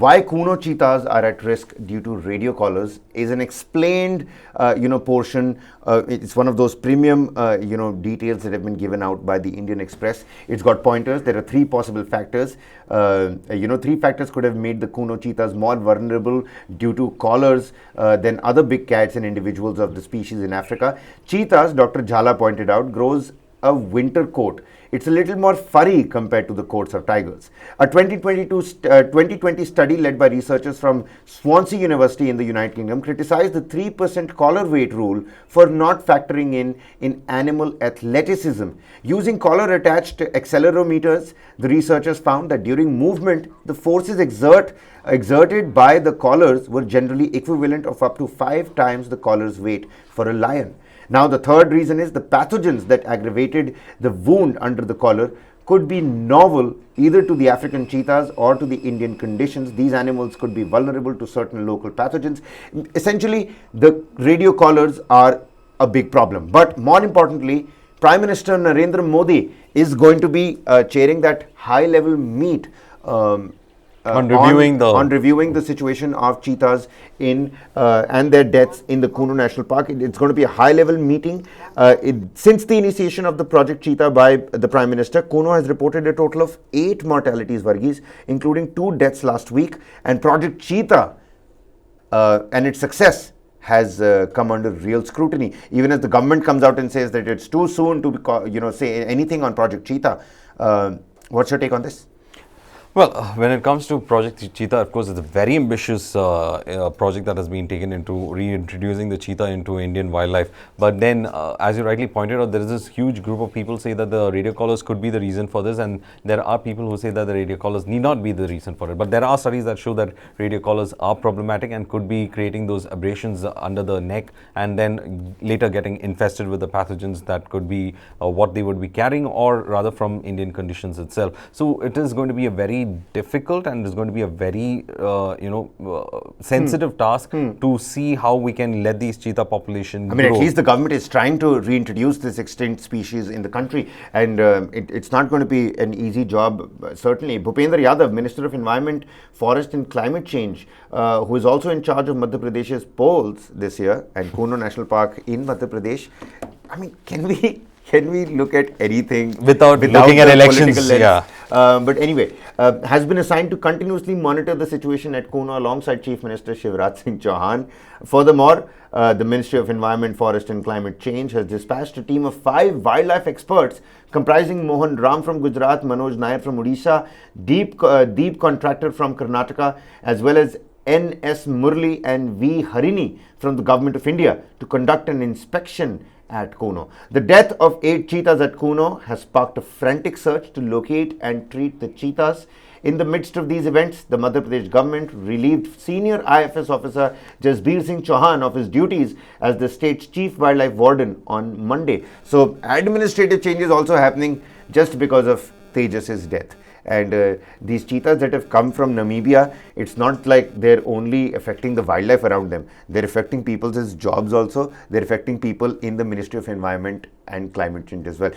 Why Kuno cheetahs are at risk due to radio collars is an explained, portion. It's one of those premium, details that have been given out by the Indian Express. It's got pointers. There are three possible factors. Three factors could have made the Kuno cheetahs more vulnerable due to collars than other big cats and individuals of the species in Africa. Cheetahs, Dr. Jhala pointed out, grows a winter coat. It's a little more furry compared to the coats of tigers. A 2020 study led by researchers from Swansea University in the United Kingdom criticized the 3% collar weight rule for not factoring in animal athleticism. Using collar-attached accelerometers, the researchers found that during movement, the forces exerted by the collars were generally equivalent of up to 5 times the collar's weight for a lion. Now, the third reason is the pathogens that aggravated the wound under the collar could be novel either to the African cheetahs or to the Indian conditions. These animals could be vulnerable to certain local pathogens. Essentially, the radio collars are a big problem. But more importantly, Prime Minister Narendra Modi is going to be chairing that high-level meet on reviewing the situation of cheetahs and their deaths in the Kuno National Park. It's going to be a high-level meeting. Since the initiation of the Project Cheetah by the Prime Minister, Kuno has reported a total of 8 mortalities, Varghese, including 2 deaths last week. And Project Cheetah and its success has come under real scrutiny. Even as the government comes out and says that it's too soon to say anything on Project Cheetah. What's your take on this? Well, when it comes to Project Cheetah, of course, it's a very ambitious project that has been taken into reintroducing the cheetah into Indian wildlife. But then, as you rightly pointed out, there is this huge group of people say that the radio collars could be the reason for this, and there are people who say that the radio collars need not be the reason for it. But there are studies that show that radio collars are problematic and could be creating those abrasions under the neck, and then later getting infested with the pathogens that could be what they would be carrying, or rather from Indian conditions itself. So it is going to be a very difficult and it's going to be a very sensitive task to see how we can let these cheetah population grow. At least the government is trying to reintroduce this extinct species in the country, and it's not going to be an easy job, certainly. Bhupendra Yadav, Minister of Environment, Forest and Climate Change, who is also in charge of Madhya Pradesh's polls this year and Kuno National Park in Madhya Pradesh. Can we look at anything without looking at elections? Yeah. But anyway, has been assigned to continuously monitor the situation at Kuno alongside Chief Minister Shivraj Singh Chauhan. Furthermore, the Ministry of Environment, Forest and Climate Change has dispatched a team of 5 wildlife experts comprising Mohan Ram from Gujarat, Manoj Nair from Odisha, Deep Contractor from Karnataka, as well as N.S. Murli and V. Harini from the Government of India to conduct an inspection at Kuno. The death of 8 cheetahs at Kuno has sparked a frantic search to locate and treat the cheetahs. In the midst of these events, the Madhya Pradesh government relieved senior IFS officer Jasbir Singh Chauhan of his duties as the state's chief wildlife warden on Monday. So administrative changes also happening just because of Tejas's death. And these cheetahs that have come from Namibia, it's not like they're only affecting the wildlife around them. They're affecting people's jobs also. They're affecting people in the Ministry of Environment and Climate Change as well.